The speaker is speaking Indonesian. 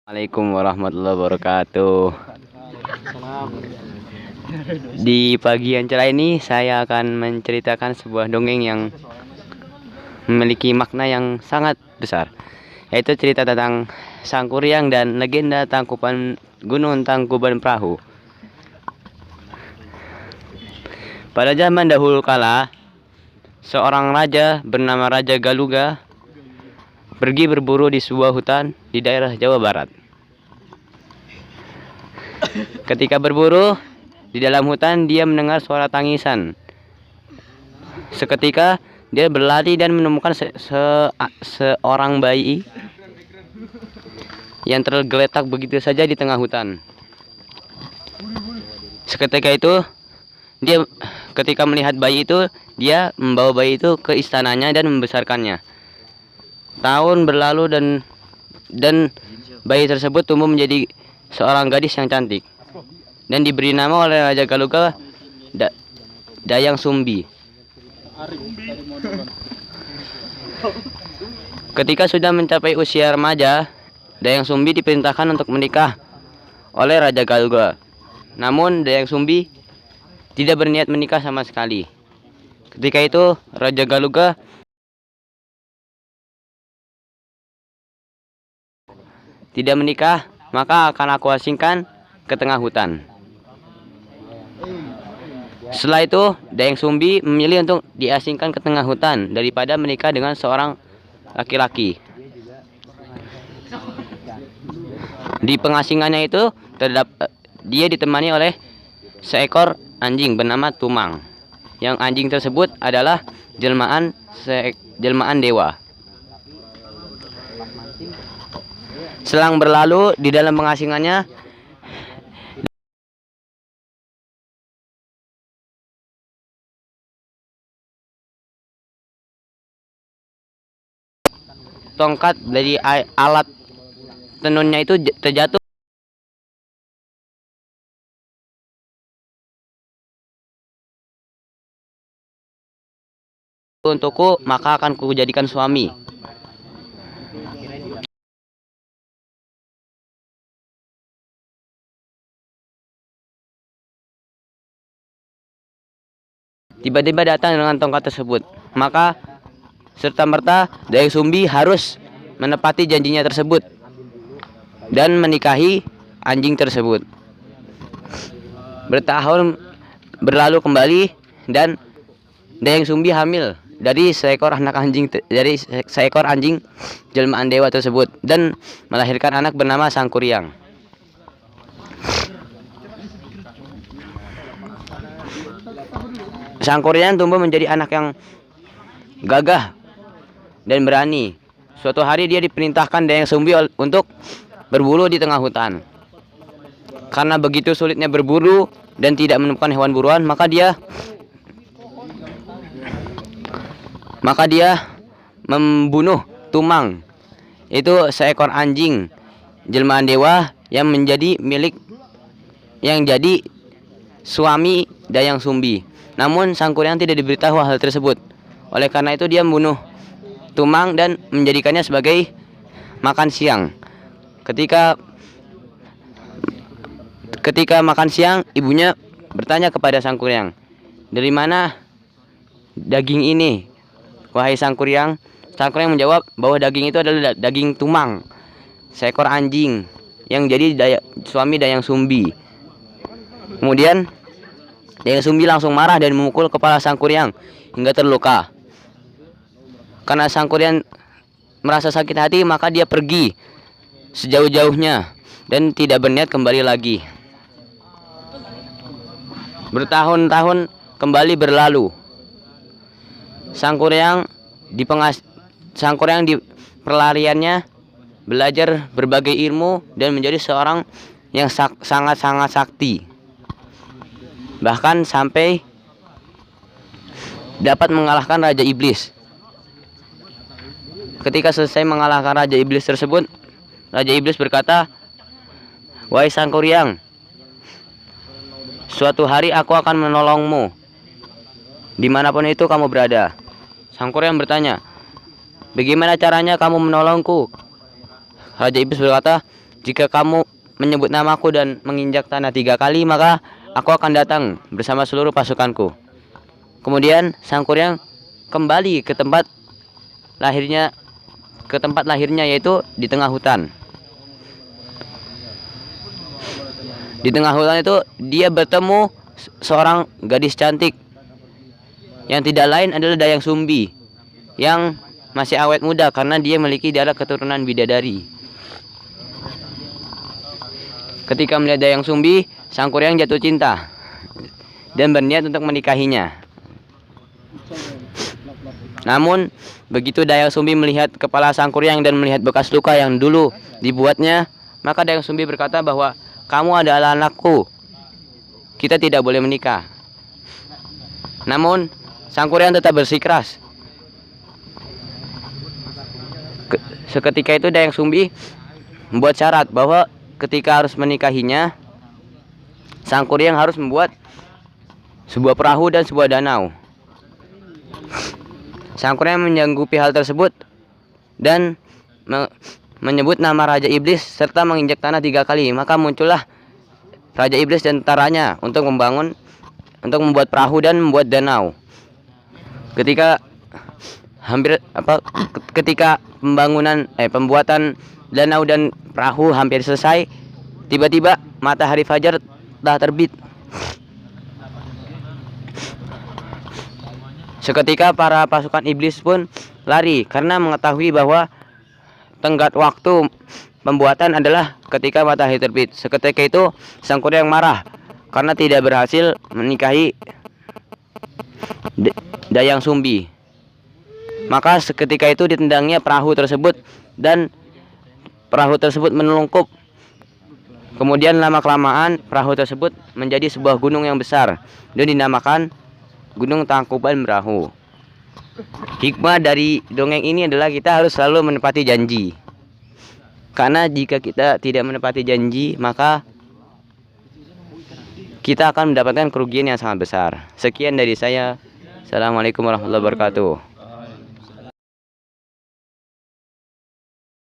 Assalamualaikum warahmatullahi wabarakatuh. Di pagi yang cerah ini saya akan menceritakan sebuah dongeng yang memiliki makna yang sangat besar, yaitu cerita tentang Sangkuriang dan legenda Tangkuban Gunung Tangkuban Perahu. Pada zaman dahulu kala, seorang raja bernama Raja Galuga pergi berburu di sebuah hutan di daerah Jawa Barat. Ketika berburu di dalam hutan, dia mendengar suara tangisan. Seketika dia berlari dan menemukan seorang bayi yang tergeletak begitu saja di tengah hutan. Seketika itu, ketika melihat bayi itu, dia membawa bayi itu ke istananya dan membesarkannya. Tahun berlalu dan bayi tersebut tumbuh menjadi seorang gadis yang cantik dan diberi nama oleh Raja Galuga Dayang Sumbi. Ketika sudah mencapai usia remaja, Dayang Sumbi diperintahkan untuk menikah oleh Raja Galuga. Namun Dayang Sumbi tidak berniat menikah sama sekali. Ketika itu Raja Galuga tidak menikah, maka akan aku asingkan ke tengah hutan. Setelah itu, Dayang Sumbi memilih untuk diasingkan ke tengah hutan daripada menikah dengan seorang laki-laki. Di pengasingannya itu, dia ditemani oleh seekor anjing bernama Tumang. Yang anjing tersebut adalah jelmaan dewa. Selang berlalu di dalam pengasingannya, tongkat dari alat tenunnya itu terjatuh untukku, maka akan kujadikan suami. Tiba-tiba datang dengan tongkat tersebut, maka serta-merta Dayang Sumbi harus menepati janjinya tersebut dan menikahi anjing tersebut. Bertahun berlalu kembali dan Dayang Sumbi hamil dari seekor anjing jelmaan dewa tersebut dan melahirkan anak bernama Sangkuriang. Sangkuriang tumbuh menjadi anak yang gagah dan berani. Suatu hari dia diperintahkan Dayang Sumbi untuk berburu di tengah hutan. Karena begitu sulitnya berburu dan tidak menemukan hewan buruan, maka dia membunuh Tumang. Itu seekor anjing jelmaan dewa yang jadi suami Dayang Sumbi. Namun Sangkuriang tidak diberitahu hal tersebut. Oleh karena itu dia membunuh Tumang dan menjadikannya sebagai makan siang. Ketika makan siang, ibunya bertanya kepada Sangkuriang, "Dari mana daging ini, wahai Sangkuriang?" Sangkuriang menjawab bahwa daging itu adalah daging Tumang, seekor anjing yang jadi suami Dayang Sumbi. Kemudian Dayang Sumbi langsung marah dan memukul kepala Sangkuriang hingga terluka. Karena Sangkuriang merasa sakit hati, maka dia pergi sejauh-jauhnya dan tidak berniat kembali lagi. Bertahun-tahun kembali berlalu. Sangkuriang di perlariannya belajar berbagai ilmu dan menjadi seorang yang sangat-sangat sakti. Bahkan sampai dapat mengalahkan Raja Iblis. Ketika selesai mengalahkan Raja Iblis tersebut, Raja Iblis berkata, "Wahai Sangkuriang, suatu hari aku akan menolongmu dimanapun itu kamu berada." Sangkuriang bertanya, "Bagaimana caranya kamu menolongku?" Raja Iblis berkata, jika kamu menyebut namaku dan menginjak tanah 3 kali, maka aku akan datang bersama seluruh pasukanku. Kemudian Sang Kuryang kembali ke tempat lahirnya, yaitu di tengah hutan. Di tengah hutan itu dia bertemu seorang gadis cantik yang tidak lain adalah Dayang Sumbi yang masih awet muda karena dia memiliki darah keturunan bidadari. Ketika melihat Dayang Sumbi, Sang Kuryang jatuh cinta dan berniat untuk menikahinya. Namun begitu Dayang Sumbi melihat kepala Sang Kuryang dan melihat bekas luka yang dulu dibuatnya, maka Dayang Sumbi berkata bahwa kamu adalah anakku, kita tidak boleh menikah. Namun Sang Kuryang tetap bersikeras. Seketika itu Dayang Sumbi membuat syarat bahwa ketika harus menikahinya, Sang Kuryang harus membuat sebuah perahu dan sebuah danau. Sang Kuryang menyanggupi hal tersebut dan menyebut nama Raja Iblis serta menginjak tanah 3 kali. Maka muncullah Raja Iblis dan tentaranya untuk membuat perahu dan membuat danau. Ketika pembuatan danau dan perahu hampir selesai, tiba-tiba matahari fajar telah terbit. Seketika para pasukan iblis pun lari karena mengetahui bahwa tenggat waktu pembuatan adalah ketika matahari terbit. Seketika itu Sang Kuryang marah karena tidak berhasil menikahi Dayang Sumbi. Maka seketika itu ditendangnya perahu tersebut dan perahu tersebut menelungkup. Kemudian lama-kelamaan perahu tersebut menjadi sebuah gunung yang besar dan dinamakan Gunung Tangkuban Perahu. Hikmah dari dongeng ini adalah kita harus selalu menepati janji. Karena jika kita tidak menepati janji, maka kita akan mendapatkan kerugian yang sangat besar. Sekian dari saya. Assalamualaikum warahmatullahi wabarakatuh.